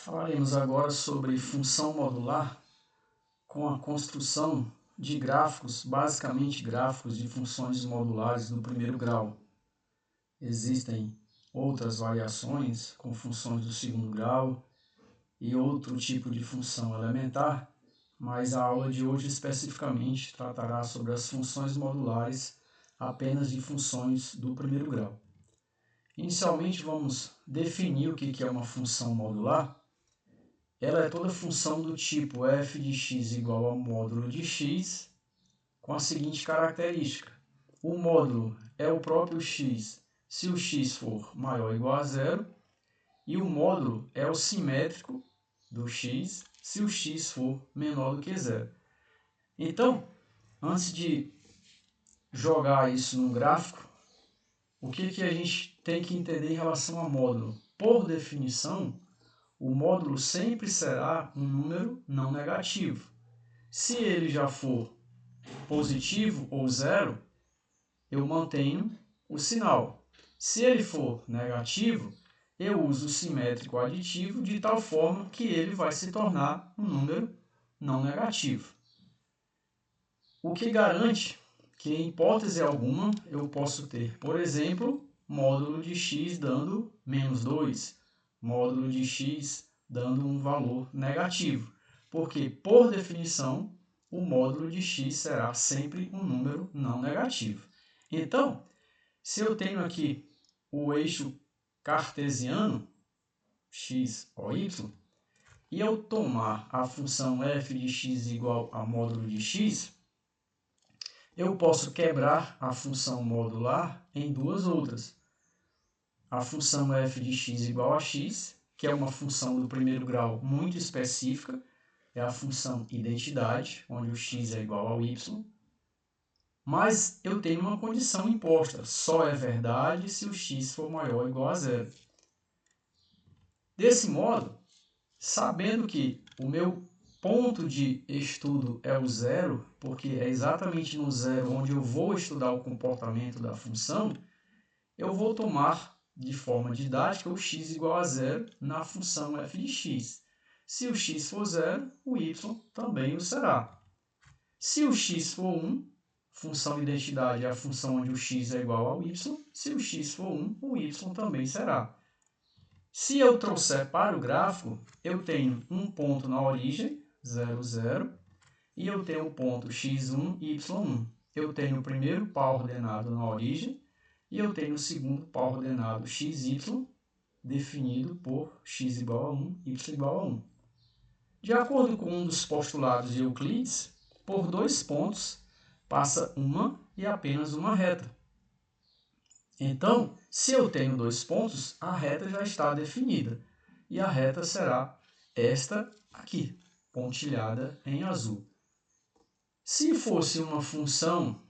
Falaremos agora sobre função modular com a construção de gráficos, basicamente gráficos de funções modulares no primeiro grau. Existem outras variações com funções do segundo grau e outro tipo de função elementar, mas a aula de hoje especificamente tratará sobre as funções modulares apenas de funções do primeiro grau. Inicialmente vamos definir o que é uma função modular. Ela é toda função do tipo f de x igual ao módulo de x, com a seguinte característica: o módulo é o próprio x se o x for maior ou igual a zero, e o módulo é o simétrico do x se o x for menor do que zero. Então, antes de jogar isso num gráfico, o que a gente tem que entender em relação a módulo? Por definição, o módulo sempre será um número não negativo. Se ele já for positivo ou zero, eu mantenho o sinal. Se ele for negativo, eu uso o simétrico aditivo de tal forma que ele vai se tornar um número não negativo. O que garante que, em hipótese alguma, eu posso ter, por exemplo, módulo de x dando menos 2, módulo de x dando um valor negativo, porque, por definição, o módulo de x será sempre um número não negativo. Então, se eu tenho aqui o eixo cartesiano, x ou y, e eu tomar a função f de x igual a módulo de x, eu posso quebrar a função modular em duas outras. A função f de x igual a x, que é uma função do primeiro grau muito específica, é a função identidade, onde o x é igual ao y. Mas eu tenho uma condição imposta, só é verdade se o x for maior ou igual a zero. Desse modo, sabendo que o meu ponto de estudo é o zero, porque é exatamente no zero onde eu vou estudar o comportamento da função, eu vou tomar de forma didática o x igual a zero na função f de x. Se o x for zero, o y também o será. Se o x for 1, função identidade é a função onde o x é igual ao y. Se o x for 1, o y também será. Se eu trouxer para o gráfico, eu tenho um ponto na origem, 0, 0, e eu tenho o ponto x1, y1. Eu tenho o primeiro par ordenado na origem, e eu tenho o segundo par ordenado xy, definido por x igual a 1, y igual a 1. De acordo com um dos postulados de Euclides, por dois pontos passa uma e apenas uma reta. Então, se eu tenho dois pontos, a reta já está definida. E a reta será esta aqui, pontilhada em azul. Se fosse uma função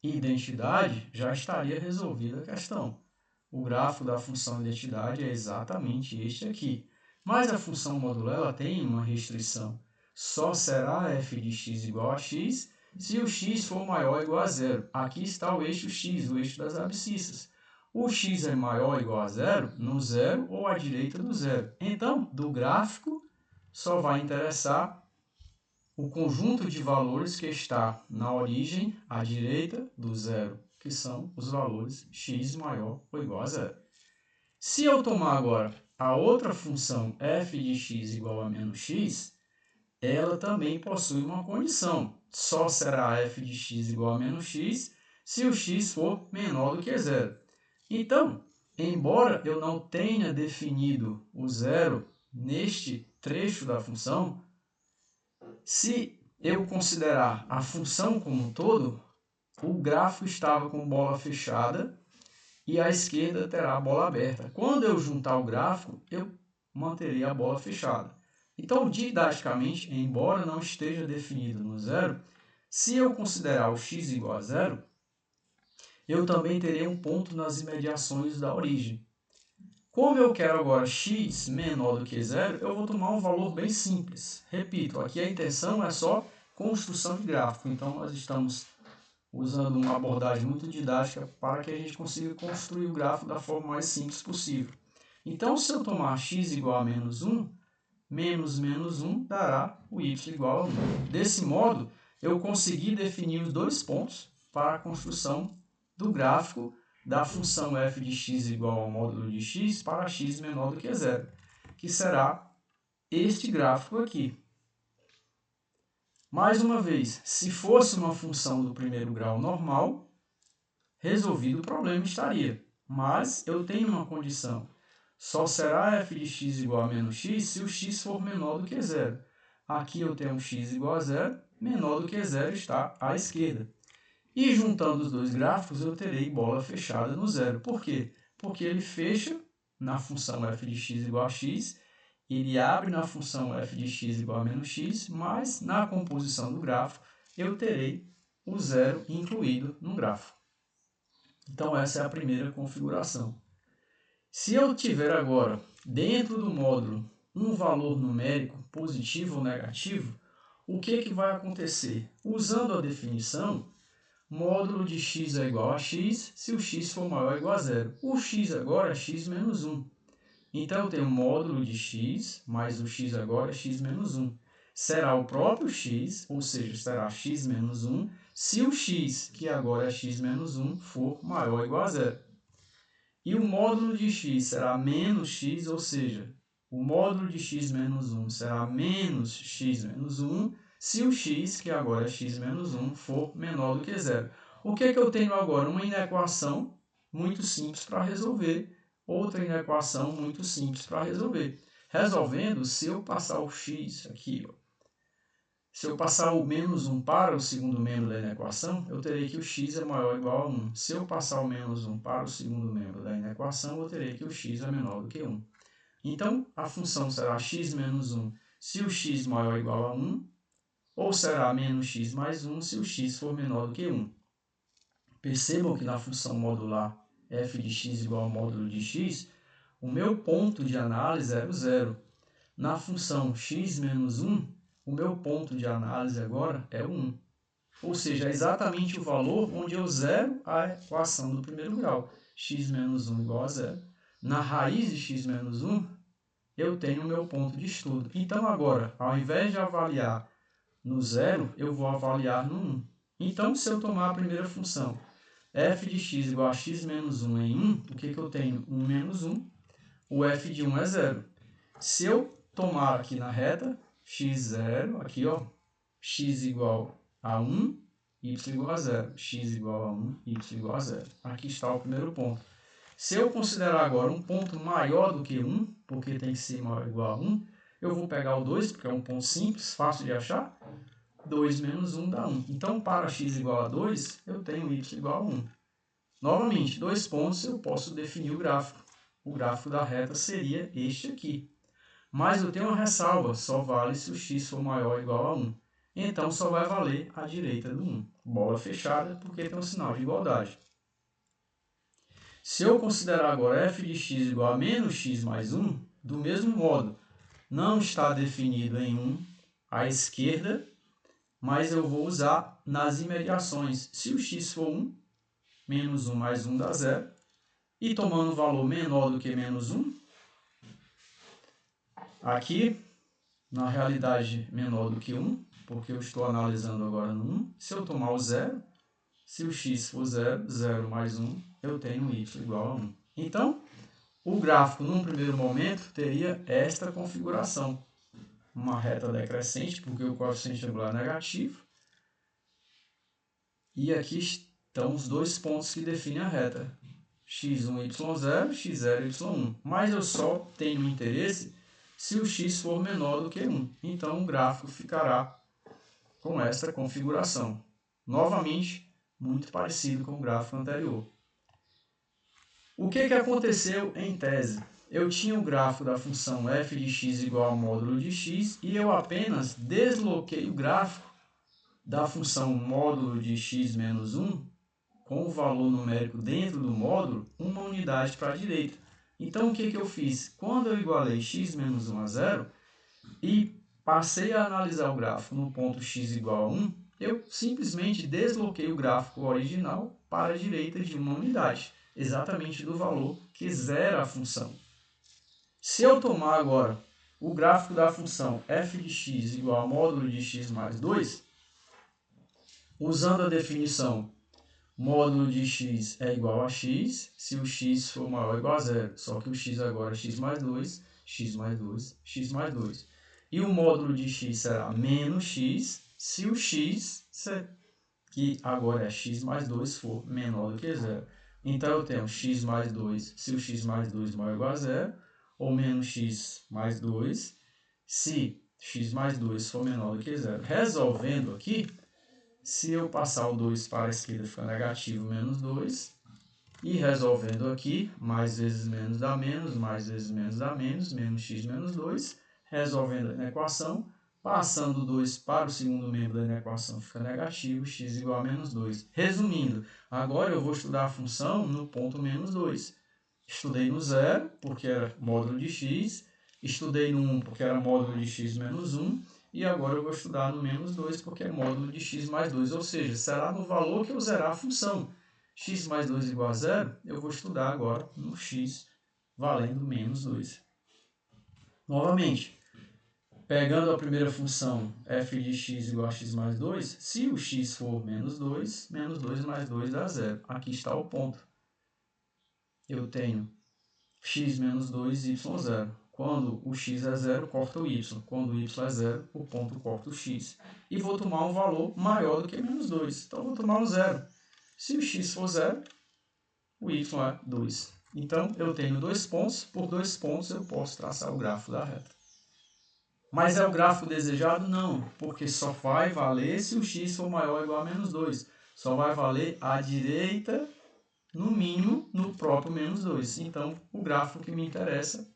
identidade, já estaria resolvida a questão. O gráfico da função identidade é exatamente este aqui. Mas a função modular ela tem uma restrição. Só será f de x igual a x se o x for maior ou igual a zero. Aqui está o eixo x, o eixo das abscissas. O x é maior ou igual a zero no zero ou à direita do zero. Então, do gráfico, só vai interessar o conjunto de valores que está na origem à direita do zero, que são os valores x maior ou igual a zero. Se eu tomar agora a outra função f de x igual a menos x, ela também possui uma condição. Só será f de x igual a menos x se o x for menor do que zero. Então, embora eu não tenha definido o zero neste trecho da função, se eu considerar a função como um todo, o gráfico estava com bola fechada e a esquerda terá a bola aberta. Quando eu juntar o gráfico, eu manterei a bola fechada. Então, didaticamente, embora não esteja definido no zero, se eu considerar o x igual a zero, eu também terei um ponto nas imediações da origem. Como eu quero agora x menor do que zero, eu vou tomar um valor bem simples. Repito, aqui a intenção é só construção de gráfico. Então, nós estamos usando uma abordagem muito didática para que a gente consiga construir o gráfico da forma mais simples possível. Então, se eu tomar x igual a menos 1, menos 1 dará o y igual a 1. Desse modo, eu consegui definir os dois pontos para a construção do gráfico da função f de x igual ao módulo de x para x menor do que 0, que será este gráfico aqui. Mais uma vez, se fosse uma função do primeiro grau normal, resolvido o problema estaria. Mas eu tenho uma condição. Só será f de x igual a menos x se o x for menor do que 0. Aqui eu tenho x igual a 0, menor do que 0 está à esquerda. E juntando os dois gráficos, eu terei bola fechada no zero. Por quê? Porque ele fecha na função f de x igual a x, ele abre na função f de x igual a menos x, mas na composição do gráfico eu terei o zero incluído no gráfico. Então essa é a primeira configuração. Se eu tiver agora, dentro do módulo, um valor numérico positivo ou negativo, o que vai acontecer? Usando a definição, módulo de x é igual a x se o x for maior ou igual a 0. O x agora é x menos 1. Então, eu tenho módulo de x, mais o x agora é x menos 1. Será o próprio x, ou seja, será x menos 1, se o x, que agora é x menos 1, for maior ou igual a 0. E o módulo de x será menos x, ou seja, o módulo de x menos 1 será menos x menos 1, se o x, que agora é x menos 1, for menor do que 0. O que eu tenho agora? Uma inequação muito simples para resolver. Outra inequação muito simples para resolver. Resolvendo, se eu passar o x aqui, se eu passar o menos 1 para o segundo membro da inequação, eu terei que o x é maior ou igual a 1. Se eu passar o menos 1 para o segundo membro da inequação, eu terei que o x é menor do que 1. Então, a função será x menos 1 se o x maior ou igual a 1, ou será menos x mais 1 se o x for menor do que 1. Percebam que na função modular f de x igual ao módulo de x, o meu ponto de análise era o zero. Na função x menos 1, o meu ponto de análise agora é o 1. Ou seja, é exatamente o valor onde eu zero a equação do primeiro grau. X menos 1 igual a 0. Na raiz de x menos 1, eu tenho o meu ponto de estudo. Então, agora, ao invés de avaliar no 0, eu vou avaliar no 1. Então, se eu tomar a primeira função, f de x igual a x menos 1 em 1, o que eu tenho? 1 menos 1. O f de 1 é 0. Se eu tomar aqui na reta, x0, aqui, ó, x igual a 1, y igual a 0. X igual a 1, y igual a 0. Aqui está o primeiro ponto. Se eu considerar agora um ponto maior do que 1, porque tem que ser maior ou igual a 1, eu vou pegar o 2, porque é um ponto simples, fácil de achar. 2 menos 1 dá 1. Então, para x igual a 2, eu tenho y igual a 1. Novamente, 2 pontos eu posso definir o gráfico. O gráfico da reta seria este aqui. Mas eu tenho uma ressalva, só vale se o x for maior ou igual a 1. Então, só vai valer a direita do 1. Bola fechada, porque tem um sinal de igualdade. Se eu considerar agora f de x igual a menos x mais 1, do mesmo modo, não está definido em 1 à esquerda, mas eu vou usar nas imediações. Se o x for 1, menos 1 mais 1 dá 0. E tomando valor menor do que menos 1, aqui, na realidade, menor do que 1, porque eu estou analisando agora no 1. Se eu tomar o 0, se o x for 0, 0 mais 1, eu tenho y igual a 1. Então, o gráfico, num primeiro momento, teria esta configuração. Uma reta decrescente, porque o coeficiente angular é negativo. E aqui estão os dois pontos que definem a reta. x1, y0, x0, y1. Mas eu só tenho interesse se o x for menor do que 1. Então, o gráfico ficará com esta configuração. Novamente, muito parecido com o gráfico anterior. O que aconteceu em tese? Eu tinha o gráfico da função f de x igual ao módulo de x e eu apenas desloquei o gráfico da função módulo de x menos 1 com o valor numérico dentro do módulo, uma unidade para a direita. Então, o que eu fiz? Quando eu igualei x menos 1 a 0 e passei a analisar o gráfico no ponto x igual a 1, eu simplesmente desloquei o gráfico original para a direita de uma unidade, exatamente do valor que zera a função. Se eu tomar agora o gráfico da função f de x igual a módulo de x mais 2, usando a definição módulo de x é igual a x, se o x for maior ou igual a zero, só que o x agora é x mais 2, x mais 2, x mais 2. E o módulo de x será menos x, se o x, que agora é x mais 2, for menor do que zero. Então, eu tenho x mais 2, se o x mais 2 maior ou igual a zero, ou menos x mais 2, se x mais 2 for menor do que zero. Resolvendo aqui, se eu passar o 2 para a esquerda, fica negativo, menos 2. E resolvendo aqui, mais vezes menos dá menos, mais vezes menos dá menos, menos x menos 2. Resolvendo na equação, passando o 2 para o segundo membro da equação, fica negativo, x igual a menos 2. Resumindo, agora eu vou estudar a função no ponto menos 2. Estudei no 0, porque era módulo de x. Estudei no 1, porque era módulo de x menos 1. E agora eu vou estudar no menos 2, porque é módulo de x mais 2. Ou seja, será no valor que eu zerar a função. X mais 2 igual a 0, eu vou estudar agora no x valendo menos 2. Novamente, pegando a primeira função f de x igual a x mais 2, se o x for menos 2 mais 2 dá 0. Aqui está o ponto. Eu tenho x menos 2, y 0. Quando o x é 0, corta o y. Quando o y é 0, o ponto corta o x. E vou tomar um valor maior do que menos 2. Então, vou tomar um 0. Se o x for 0, o y é 2. Então, eu tenho 2 pontos. Por 2 pontos, eu posso traçar o gráfico da reta. Mas é o gráfico desejado? Não, porque só vai valer se o x for maior ou igual a menos 2. Só vai valer à direita, no mínimo, no próprio menos 2. Então, o gráfico que me interessa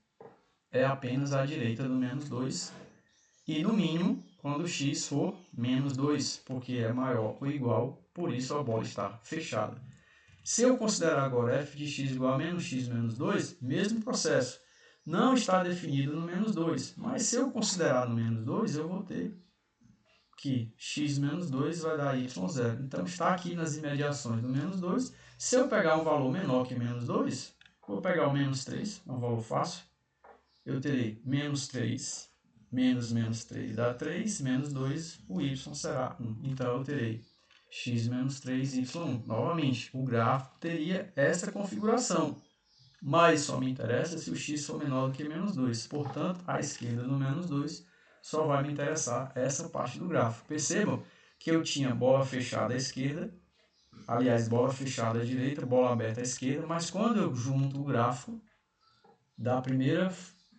é apenas à direita do menos 2. E, no mínimo, quando x for menos 2, porque é maior ou igual, por isso a bola está fechada. Se eu considerar agora f de x igual a menos x menos 2, mesmo processo. Não está definido no menos 2, mas se eu considerar no menos 2, eu vou ter que x menos 2 vai dar y0. Então, está aqui nas imediações do menos 2. Se eu pegar um valor menor que menos 2, vou pegar o menos 3, é um valor fácil. Eu terei menos 3, menos 3 dá 3, menos 2, o y será 1. Então, eu terei x menos 3, y1. Novamente, o gráfico teria essa configuração, mas só me interessa se o x for menor do que menos 2. Portanto, à esquerda do menos 2, só vai me interessar essa parte do gráfico. Percebam que eu tinha bola fechada à esquerda, aliás, bola fechada à direita, bola aberta à esquerda, mas quando eu junto o gráfico da primeira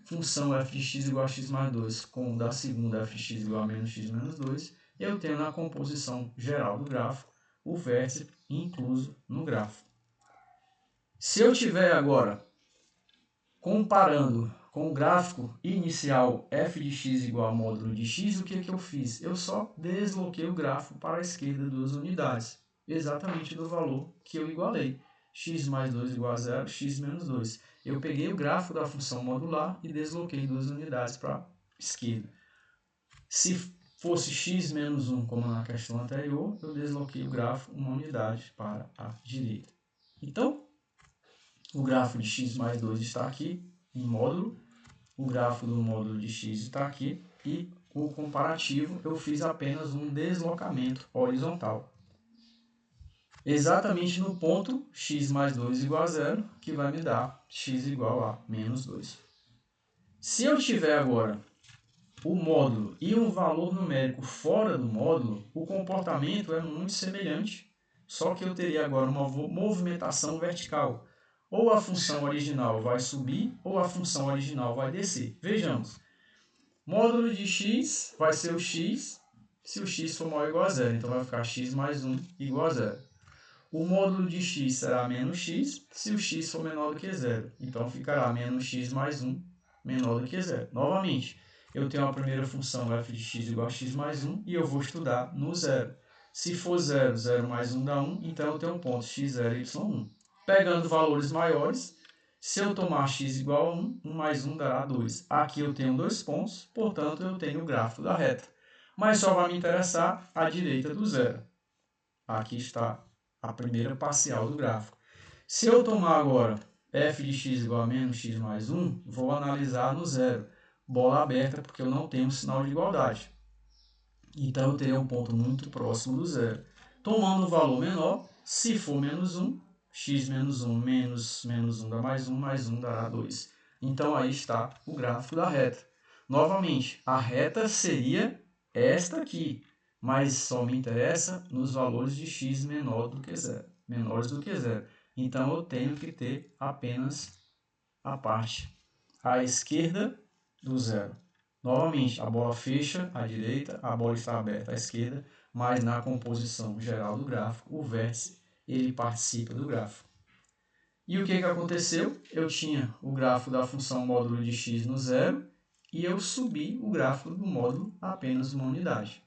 função f de x igual a x mais 2 com o da segunda f de x igual a menos x menos 2, eu tenho na composição geral do gráfico o vértice incluso no gráfico. Se eu tiver agora comparando com o gráfico inicial f de x igual a módulo de x, o que eu fiz? Eu só desloquei o gráfico para a esquerda 2 unidades, exatamente do valor que eu igualei. X mais 2 igual a 0, x menos 2. Eu peguei o gráfico da função modular e desloquei 2 unidades para a esquerda. Se fosse x menos 1, como na questão anterior, eu desloquei o gráfico uma unidade para a direita. Então, o gráfico de x mais 2 está aqui, em módulo. O gráfico do módulo de x está aqui. E o comparativo, eu fiz apenas um deslocamento horizontal. Exatamente no ponto x mais 2 igual a 0, que vai me dar x igual a menos 2. Se eu tiver agora o módulo e um valor numérico fora do módulo, o comportamento é muito semelhante, só que eu teria agora uma movimentação vertical. Ou a função original vai subir, ou a função original vai descer. Vejamos. Módulo de x vai ser o x, se o x for maior ou igual a 0. Então, vai ficar x mais 1 igual a 0. O módulo de x será menos x, se o x for menor do que 0. Então, ficará menos x mais 1 menor do que 0. Novamente, eu tenho a primeira função f de x igual a x mais 1 e eu vou estudar no 0. Se for 0, 0 mais 1 dá 1, então eu tenho um ponto x0 e y1. Pegando valores maiores, se eu tomar x igual a 1, 1 mais 1 dará 2. Aqui eu tenho 2 pontos, portanto eu tenho o gráfico da reta. Mas só vai me interessar a direita do 0. Aqui está a primeira parcial do gráfico. Se eu tomar agora f de x igual a menos x mais 1, vou analisar no 0. bola aberta, porque eu não tenho um sinal de igualdade. Então, eu teria um ponto muito próximo do zero. Tomando um valor menor, se for menos 1, x menos 1 menos 1 dá mais 1 dará 2. Então, aí está o gráfico da reta. Novamente, a reta seria esta aqui, mas só me interessa nos valores de x menores do que zero. Então, eu tenho que ter apenas a parte à esquerda do zero. Novamente, a bola fecha à direita, a bola está aberta à esquerda, mas na composição geral do gráfico, o vértice ele participa do gráfico. E o que aconteceu? Eu tinha o gráfico da função módulo de x no zero e eu subi o gráfico do módulo a apenas uma unidade.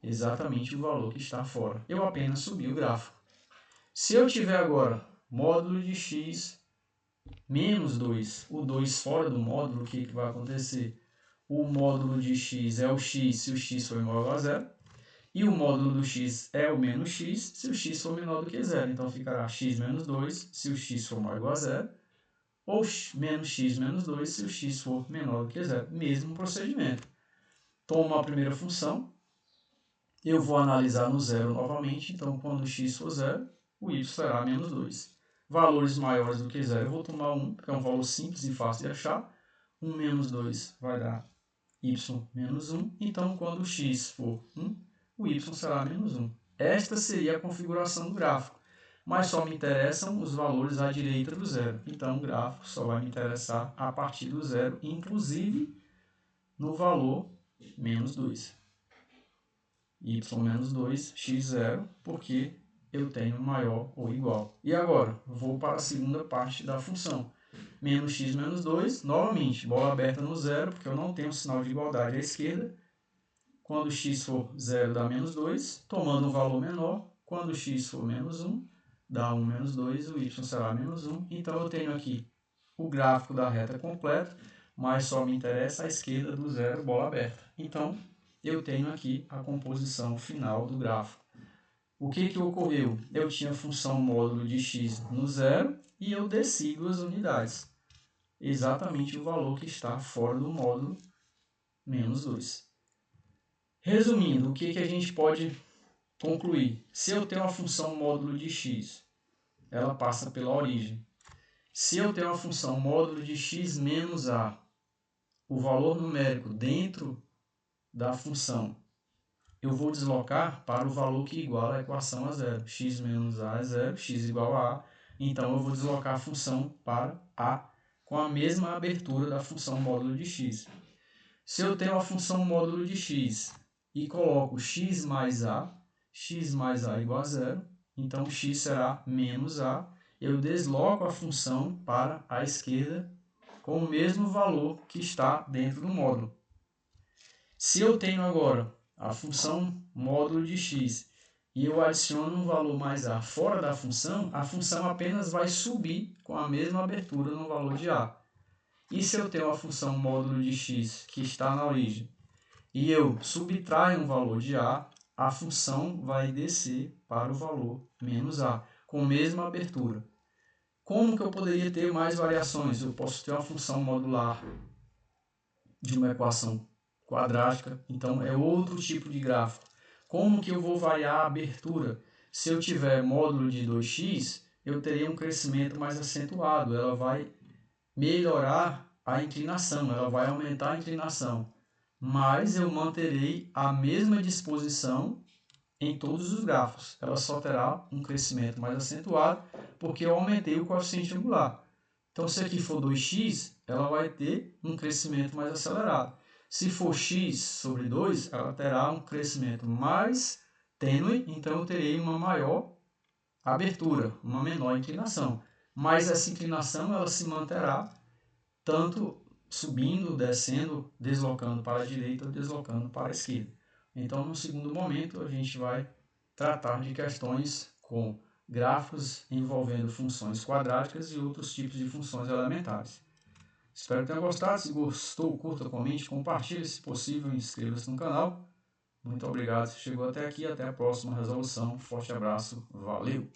Exatamente o valor que está fora. Eu apenas subi o gráfico. Se eu tiver agora módulo de x menos 2, o 2 fora do módulo, o que vai acontecer? O módulo de x é o x se o x for igual a zero, e o módulo do x é o menos x se o x for menor do que zero. Então, ficará x menos 2 se o x for maior ou igual a zero, ou menos x menos 2 se o x for menor do que zero. Mesmo procedimento. Tomo a primeira função, eu vou analisar no zero novamente, então quando o x for zero, o y será menos 2. Valores maiores do que zero, eu vou tomar 1, que é um valor simples e fácil de achar. 1 menos 2 vai dar y menos 1. Então, quando o x for 1, o y será menos 1. Esta seria a configuração do gráfico, mas só me interessam os valores à direita do zero. Então, o gráfico só vai me interessar a partir do zero, inclusive no valor menos 2. Y menos 2, x 0, porque eu tenho maior ou igual. E agora, vou para a segunda parte da função. Menos x menos 2, novamente, bola aberta no zero, porque eu não tenho sinal de igualdade à esquerda. Quando x for 0, dá menos 2, tomando um valor menor. Quando x for menos 1, dá 1 menos 2, o y será menos 1. Então, eu tenho aqui o gráfico da reta completo, mas só me interessa a esquerda do zero, bola aberta. Então, eu tenho aqui a composição final do gráfico. O que ocorreu? Eu tinha a função módulo de x no zero e eu desci 2 unidades. Exatamente o valor que está fora do módulo, menos 2. Resumindo, o que a gente pode concluir? Se eu tenho a função módulo de x, ela passa pela origem. Se eu tenho a função módulo de x menos a, o valor numérico dentro da função, eu vou deslocar para o valor que iguala a equação a zero. X menos a é zero, x igual a a. Então, eu vou deslocar a função para a com a mesma abertura da função módulo de x. Se eu tenho a função módulo de x e coloco x mais a igual a zero, então x será menos a. Eu desloco a função para a esquerda com o mesmo valor que está dentro do módulo. Se eu tenho agora a função módulo de x e eu adiciono um valor mais a fora da função, a função apenas vai subir com a mesma abertura no valor de a. E se eu tenho a função módulo de x que está na origem e eu subtraio um valor de a função vai descer para o valor menos a, com a mesma abertura. Como que eu poderia ter mais variações? Eu posso ter uma função modular de uma equação quadrática, então é outro tipo de gráfico. Como que eu vou variar a abertura? Se eu tiver módulo de 2x, eu teria um crescimento mais acentuado, ela vai melhorar a inclinação, ela vai aumentar a inclinação, mas eu manterei a mesma disposição em todos os gráficos. Ela só terá um crescimento mais acentuado, porque eu aumentei o coeficiente angular. Então, se aqui for 2x, ela vai ter um crescimento mais acelerado. Se for x sobre 2, ela terá um crescimento mais tênue, então eu terei uma maior abertura, uma menor inclinação. Mas essa inclinação ela se manterá tanto subindo, descendo, deslocando para a direita ou deslocando para a esquerda. Então, no segundo momento, a gente vai tratar de questões com gráficos envolvendo funções quadráticas e outros tipos de funções elementares. Espero que tenham gostado. Se gostou, curta, comente, compartilhe, se possível, inscreva-se no canal. Muito obrigado se chegou até aqui. Até a próxima resolução. Forte abraço. Valeu!